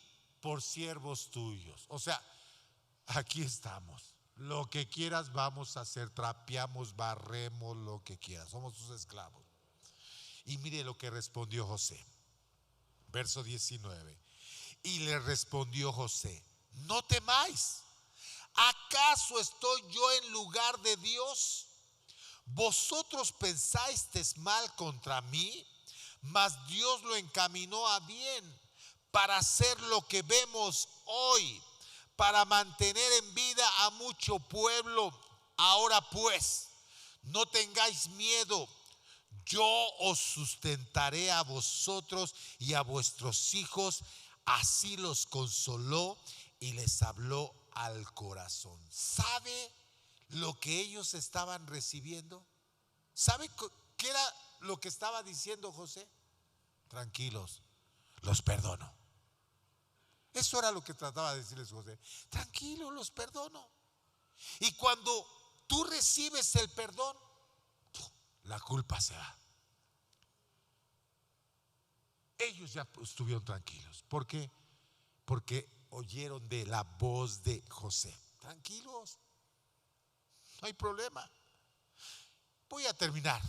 por siervos tuyos. O sea, aquí estamos. Lo que quieras vamos a hacer. Trapeamos, barremos, lo que quieras. Somos sus esclavos. Y mire lo que respondió José. Verso 19. Y le respondió José: no temáis. ¿Acaso estoy yo en lugar de Dios? Vosotros pensáis mal contra mí, mas Dios lo encaminó a bien para hacer lo que vemos hoy, para mantener en vida a mucho pueblo. Ahora pues, no tengáis miedo, yo os sustentaré a vosotros y a vuestros hijos. Así los consoló y les habló al corazón. ¿Sabe lo que ellos estaban recibiendo? ¿Sabe qué era lo que estaba diciendo José? Tranquilos, los perdono. Eso era lo que trataba de decirles José. Tranquilos, los perdono. Y cuando tú recibes el perdón, la culpa se va. Ellos ya estuvieron tranquilos. ¿Por qué? Porque oyeron de la voz de José. Tranquilos, no hay problema. Voy a terminar.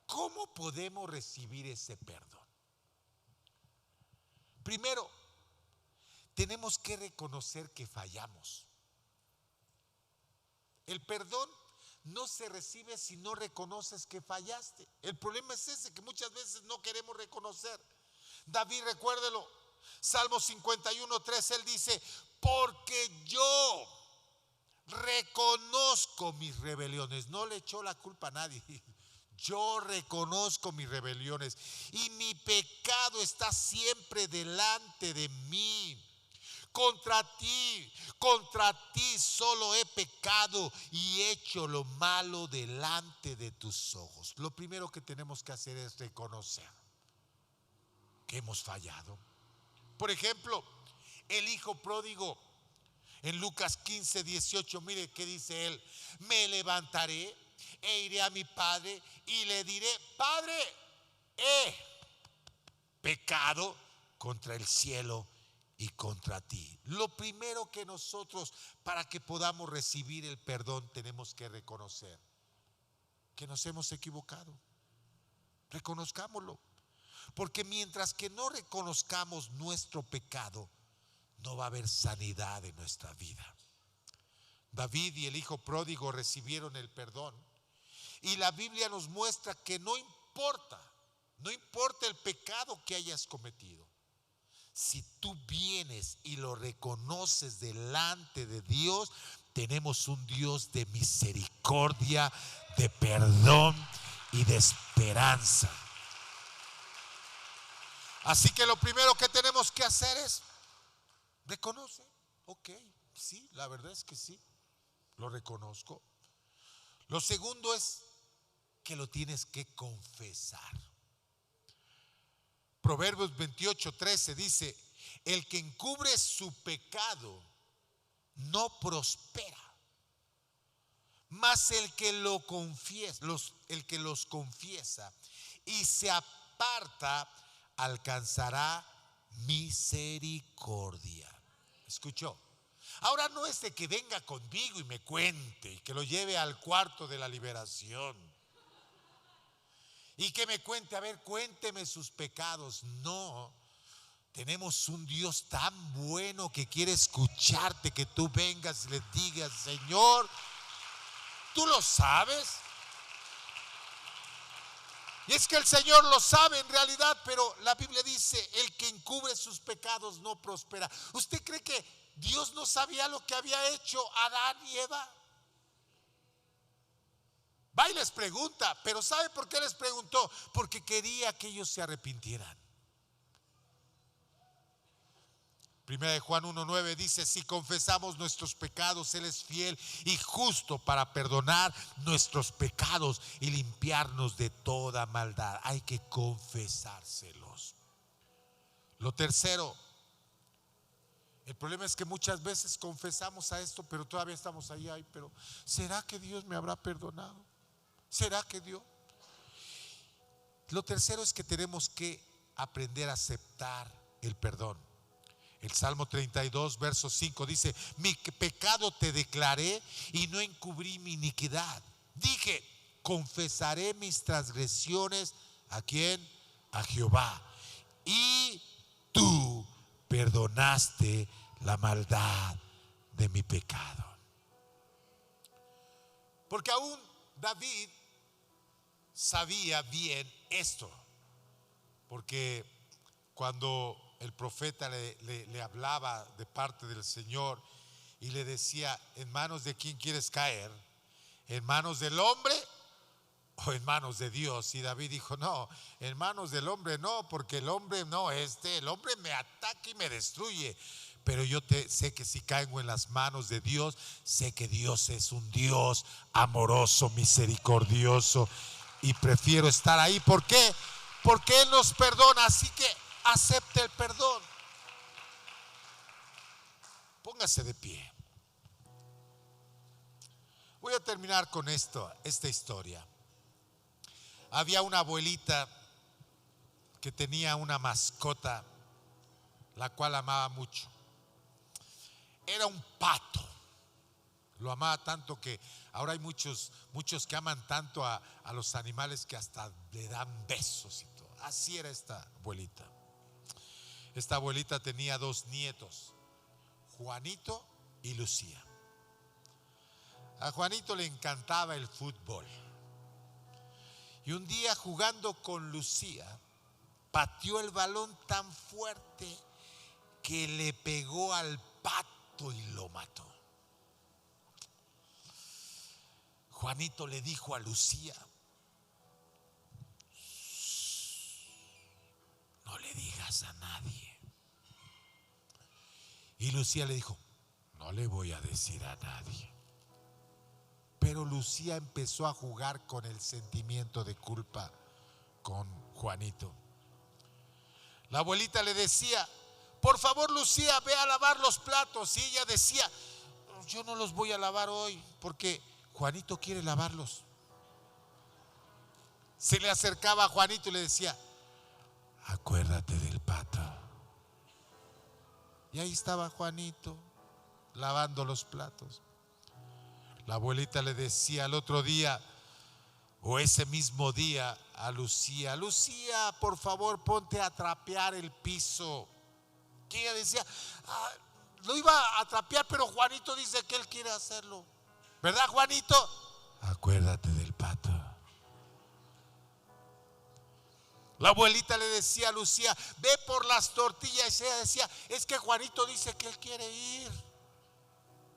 ¿Cómo podemos recibir ese perdón? Primero, tenemos que reconocer que fallamos. El perdón no se recibe si no reconoces que fallaste. El problema es ese, que muchas veces no queremos reconocer. David, recuérdelo, Salmo 51:3, él dice: porque yo reconozco mis rebeliones. No le echó la culpa a nadie. Yo reconozco mis rebeliones y mi pecado está siempre delante de mí. Contra ti solo he pecado y hecho lo malo delante de tus ojos. Lo primero que tenemos que hacer es reconocer que hemos fallado. Por ejemplo, el hijo pródigo en Lucas 15:18, mire qué dice él: me levantaré e iré a mi padre y le diré: Padre, he pecado contra el cielo y contra ti. Lo primero que nosotros, para que podamos recibir el perdón, tenemos que reconocer que nos hemos equivocado. Reconozcámoslo, porque mientras que no reconozcamos nuestro pecado, no va a haber sanidad en nuestra vida. David y el hijo pródigo recibieron el perdón, y la Biblia nos muestra que no importa el pecado que hayas cometido. Si tú vienes y lo reconoces delante de Dios, tenemos un Dios de misericordia, de perdón y de esperanza. Así que lo primero que tenemos que hacer es reconocer. Ok, sí, la verdad es que sí, lo reconozco. Lo segundo es que lo tienes que confesar. Proverbios 28:13 dice: el que encubre su pecado no prospera, mas el que los confiesa y se aparta alcanzará misericordia. ¿Escuchó? Ahora no es de que venga conmigo y me cuente y que lo lleve al cuarto de la liberación y que me cuente: a ver, cuénteme sus pecados. No, tenemos un Dios tan bueno que quiere escucharte, que tú vengas y le digas: Señor, tú lo sabes. Y es que el Señor lo sabe en realidad, pero la Biblia dice: el que encubre sus pecados no prospera. ¿Usted cree que Dios no sabía lo que había hecho Adán y Eva? Va y les pregunta, pero ¿sabe por qué les preguntó? Porque quería que ellos se arrepintieran. Primera de Juan 1:9 dice: si confesamos nuestros pecados, Él es fiel y justo para perdonar nuestros pecados y limpiarnos de toda maldad. Hay que confesárselos. Lo tercero, el problema es que muchas veces confesamos a esto, pero todavía estamos ahí. Pero ¿será que Dios me habrá perdonado? ¿Será que dio? Lo tercero es que tenemos que aprender a aceptar el perdón. El Salmo 32, verso 5 dice: mi pecado te declaré y no encubrí mi iniquidad. Dije: confesaré mis transgresiones. ¿A quién? A Jehová. Y tú perdonaste la maldad de mi pecado. Porque aún David sabía bien esto, porque cuando el profeta le hablaba de parte del Señor y le decía: ¿en manos de quién quieres caer? ¿En manos del hombre o en manos de Dios? Y David dijo: no, en manos del hombre no, porque el hombre no, el hombre me ataca y me destruye. Pero yo sé que si caigo en las manos de Dios, sé que Dios es un Dios amoroso, misericordioso, y prefiero estar ahí. ¿Por qué? Porque Él nos perdona. Así que acepte el perdón. Póngase de pie. Voy a terminar con esta historia. Había una abuelita que tenía una mascota, la cual amaba mucho. Era un pato. Lo amaba tanto que ahora hay muchos que aman tanto a los animales que hasta le dan besos y todo. Así era esta abuelita. Esta abuelita tenía 2 nietos, Juanito y Lucía. A Juanito le encantaba el fútbol. Y un día, jugando con Lucía, pateó el balón tan fuerte que le pegó al pato y lo mató. Juanito le dijo a Lucía: no le digas a nadie. Y Lucía le dijo: no le voy a decir a nadie. Pero Lucía empezó a jugar con el sentimiento de culpa con Juanito. La abuelita le decía: por favor, Lucía, ve a lavar los platos. Y ella decía: yo no los voy a lavar hoy porque Juanito quiere lavarlos. Se le acercaba a Juanito y le decía: acuérdate del pato. Y ahí estaba Juanito lavando los platos. La abuelita le decía al otro día, o ese mismo día, a Lucía: Lucía, por favor, ponte a trapear el piso. Que ella decía: lo iba a trapear, pero Juanito dice que él quiere hacerlo. ¿Verdad, Juanito? Acuérdate del pato. La abuelita le decía a Lucía: ve por las tortillas. Y ella decía: es que Juanito dice que él quiere ir.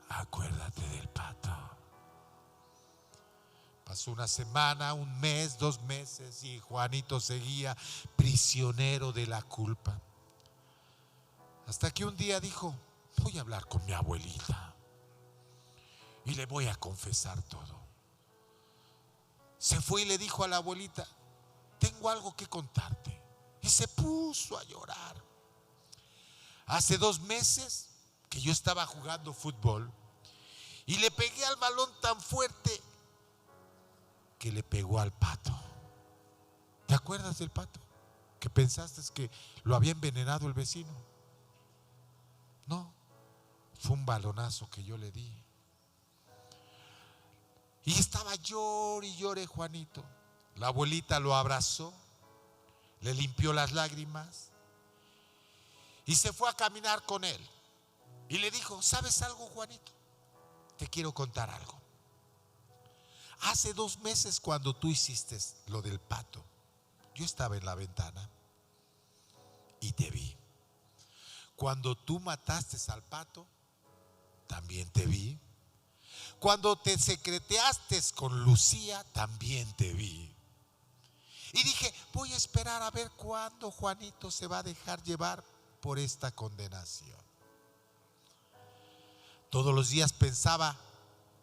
Acuérdate del pato. Pasó una semana, un mes, 2 meses, y Juanito seguía prisionero de la culpa. Hasta que un día dijo: voy a hablar con mi abuelita y le voy a confesar todo. Se fue y le dijo a la abuelita: tengo algo que contarte. Y se puso a llorar. Hace 2 meses que yo estaba jugando fútbol y le pegué al balón tan fuerte que le pegó al pato. ¿Te acuerdas del pato? Que pensaste que lo había envenenado el vecino. No, fue un balonazo que yo le di. Y estaba llore y llore Juanito. La abuelita lo abrazó, le limpió las lágrimas y se fue a caminar con él. Y le dijo: ¿sabes algo, Juanito? Te quiero contar algo. Hace 2 meses, cuando tú hiciste lo del pato, yo estaba en la ventana y te vi. Cuando tú mataste al pato, también te vi. Cuando te secreteaste con Lucía, también te vi. Y dije: voy a esperar a ver cuándo Juanito se va a dejar llevar por esta condenación. Todos los días pensaba,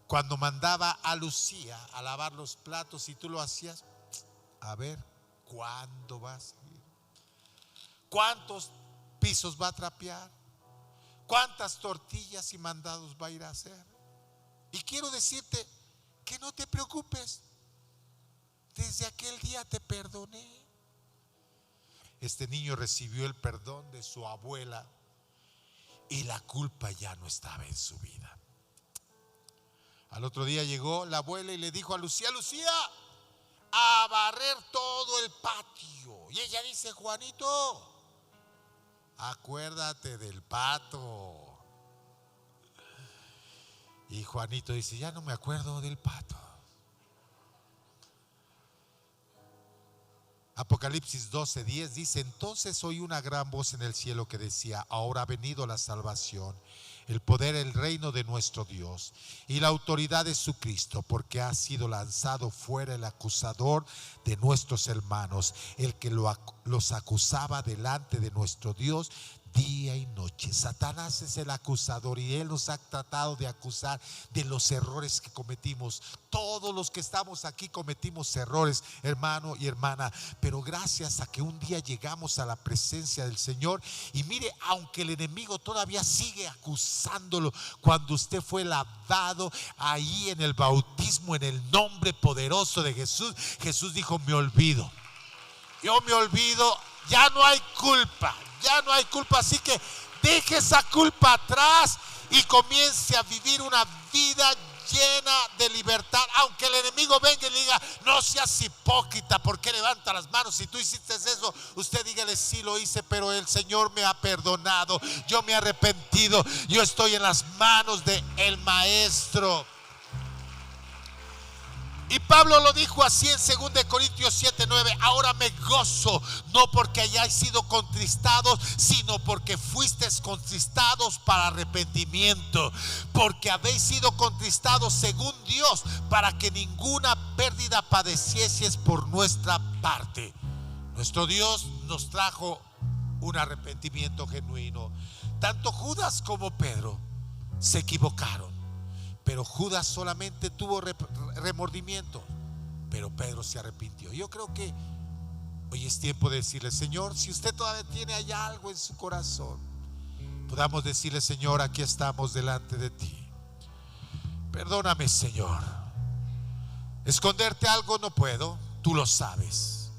cuando mandaba a Lucía a lavar los platos y tú lo hacías, a ver cuándo vas a ir, cuántos pisos va a trapear, cuántas tortillas y mandados va a ir a hacer. Y quiero decirte que no te preocupes, desde aquel día te perdoné. Este niño recibió el perdón de su abuela y la culpa ya no estaba en su vida. Al otro día llegó la abuela y le dijo a Lucía: Lucía, a barrer todo el patio. Y ella dice: Juanito, acuérdate del pato. Y Juanito dice: ya no me acuerdo del pato. Apocalipsis 12:10 dice: entonces oí una gran voz en el cielo que decía: ahora ha venido la salvación, el poder, el reino de nuestro Dios y la autoridad de su Cristo, porque ha sido lanzado fuera el acusador de nuestros hermanos, el que los acusaba delante de nuestro Dios día y noche. Satanás es el acusador y él nos ha tratado de acusar de los errores que cometimos. Todos los que estamos aquí cometimos errores, hermano y hermana, pero gracias a que un día llegamos a la presencia del Señor, y mire, aunque el enemigo todavía sigue acusándolo, cuando usted fue lavado ahí en el bautismo en el nombre poderoso de Jesús, Jesús dijo: me olvido, yo me olvido, ya no hay culpa. Ya no hay culpa, así que deje esa culpa atrás y comience a vivir una vida llena de libertad. Aunque el enemigo venga y le diga: no seas hipócrita, ¿por qué levanta las manos? Si tú hiciste eso, usted dígale: sí lo hice, pero el Señor me ha perdonado, yo me he arrepentido, yo estoy en las manos del Maestro. Y Pablo lo dijo así en 2 Corintios 7:9: ahora me gozo, no porque hayáis sido contristados, sino porque fuisteis contristados para arrepentimiento, porque habéis sido contristados según Dios, para que ninguna pérdida padecieseis por nuestra parte. Nuestro Dios nos trajo un arrepentimiento genuino. Tanto Judas como Pedro se equivocaron, pero Judas solamente tuvo remordimiento, pero Pedro se arrepintió. Yo creo que hoy es tiempo de decirle: Señor, si usted todavía tiene allá algo en su corazón, podamos decirle: Señor, aquí estamos delante de ti. Perdóname, Señor. Esconderte algo no puedo, tú lo sabes,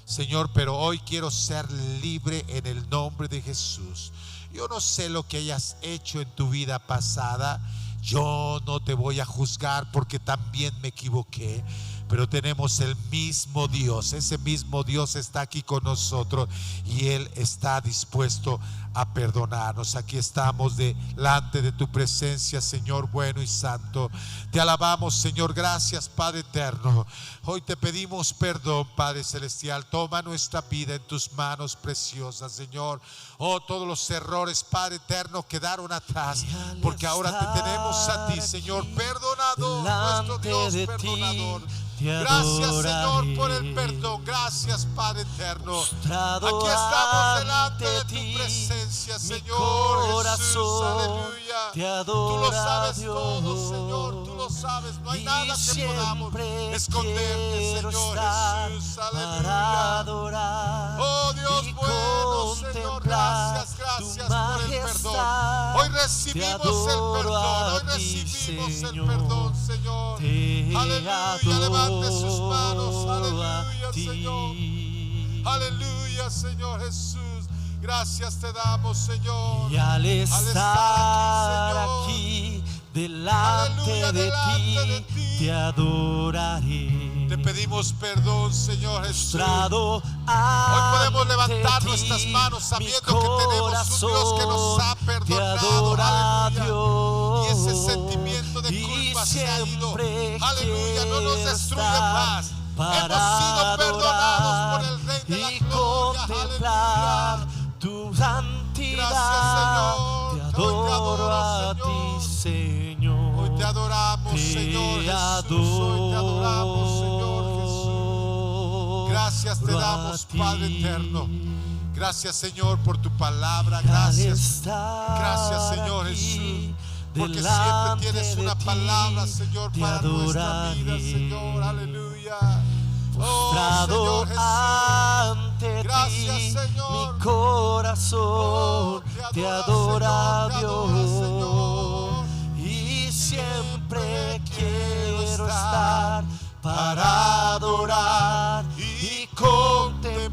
Señor, pero hoy quiero ser libre en el nombre de Jesús. Yo no sé lo que hayas hecho en tu vida pasada. Yo no te voy a juzgar porque también me equivoqué, pero tenemos el mismo Dios. Ese mismo Dios está aquí con nosotros y Él está dispuesto a perdonarnos. Aquí estamos delante de tu presencia, Señor bueno y santo. Te alabamos, Señor. Gracias, Padre eterno. Hoy te pedimos perdón, Padre celestial. Toma nuestra vida en tus manos preciosas, Señor. Oh, todos los errores, Padre eterno, quedaron atrás, porque ahora te tenemos a ti, Señor, perdonador, nuestro Dios perdonador. Gracias, Señor, por el perdón. Gracias, Padre eterno. Aquí estamos delante de tu presencia, Señor Jesús. Aleluya. Tú lo sabes todo, Señor. Tú lo sabes. No hay nada que podamos esconderte, Señor Jesús. Aleluya. Oh, Dios bueno, Señor. Gracias, gracias por el perdón. Hoy recibimos el perdón. Hoy recibimos el perdón, Señor. Aleluya. Levante sus manos. Aleluya, Señor. Aleluya, Señor Jesús. Gracias te damos, Señor. Y al estar aquí delante de ti, te adoraré. Te pedimos perdón, Señor Jesús. Hoy podemos levantar nuestras manos sabiendo que tenemos un Dios que nos ha perdonado. Aleluya. Y ese sentimiento de culpa se ha ido. Aleluya. No nos destruye más. Hemos sido perdonados por el Rey de la Gloria. Aleluya. Tu santidad. Gracias, Señor. Te adoro a ti, Señor. Hoy te adoramos, Señor Jesús. Hoy te adoramos, Señor Jesús. Gracias te damos, Padre eterno. Gracias, Señor, por tu palabra. Gracias. Gracias, Señor Jesús. Porque siempre tienes una palabra, Señor, para nuestra vida, Señor. Aleluya. Oh, Señor Jesús. Gracias, Señor. Mi corazón te adora, Dios. Siempre quiero estar para adorar.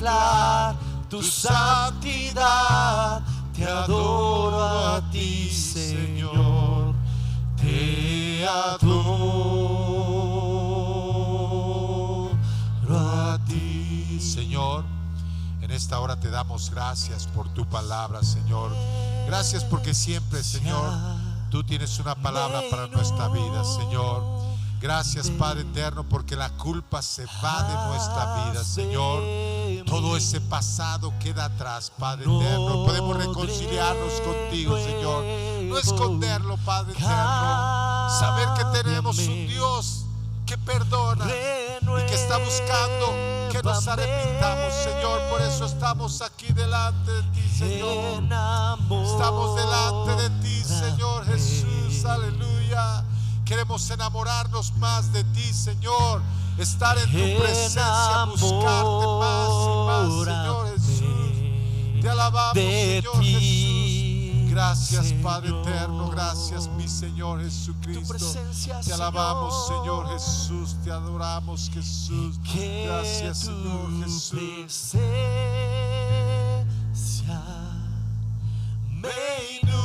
contemplar tu santidad. Te adoro a ti, Señor. Te adoro a ti. Señor, en esta hora te damos gracias por tu palabra, Señor. Gracias porque siempre, Señor, tú tienes una palabra para nuestra vida, Señor. Gracias, Padre eterno, porque la culpa se va de nuestra vida, Señor. Todo ese pasado queda atrás, Padre eterno. Podemos reconciliarnos contigo, Señor. No esconderlo, Padre eterno. Saber que tenemos un Dios que perdona y que está buscando que nos arrepintamos, Señor. Por eso estamos aquí delante de ti, Señor. Estamos delante de ti, Señor Jesús. Aleluya. Queremos enamorarnos más de ti, Señor. Estar en tu presencia, buscarte más y más, Señor Jesús. Te alabamos, Señor Jesús. Gracias, Padre eterno. Gracias, mi Señor Jesucristo. Te alabamos, Señor Jesús. Te adoramos, Jesús. Gracias, Señor Jesús. Me inunde,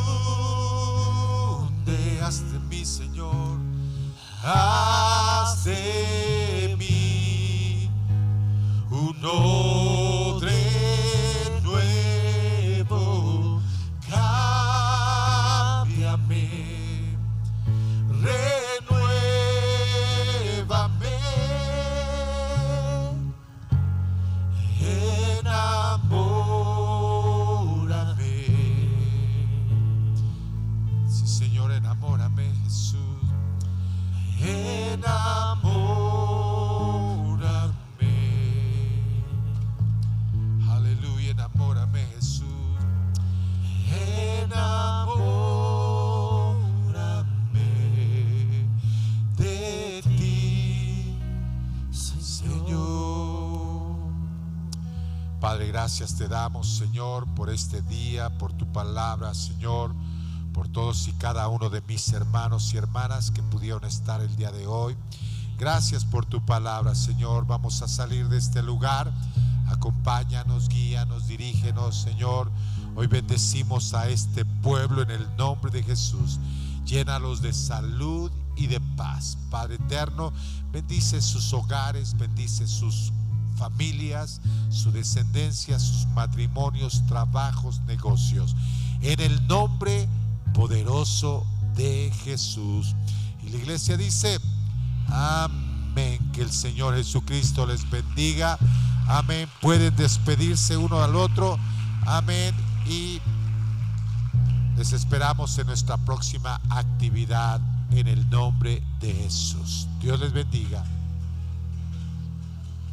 haz de mí, Señor. haz de mí un odre nuevo. Cámbiame, renuévame, enamórame. Sí, Señor, enamórame, Jesús. Enamórame. Aleluya, enamórame, Jesús. Enamórame de ti, Señor. Padre, gracias te damos, Señor, por este día, por tu palabra, Señor, por todos y cada uno de mis hermanos y hermanas que pudieron estar el día de hoy. Gracias por tu palabra, Señor. Vamos a salir de este lugar. Acompáñanos, guíanos, dirígenos, Señor. Hoy bendecimos a este pueblo en el nombre de Jesús. Llénalos de salud y de paz. Padre eterno, bendice sus hogares, bendice sus familias, su descendencia, sus matrimonios, trabajos, negocios. En el nombre poderoso de Jesús. Y la iglesia dice: amén. Que el Señor Jesucristo les bendiga. Amén. Pueden despedirse uno al otro. Amén. Y les esperamos en nuestra próxima actividad en el nombre de Jesús. Dios les bendiga.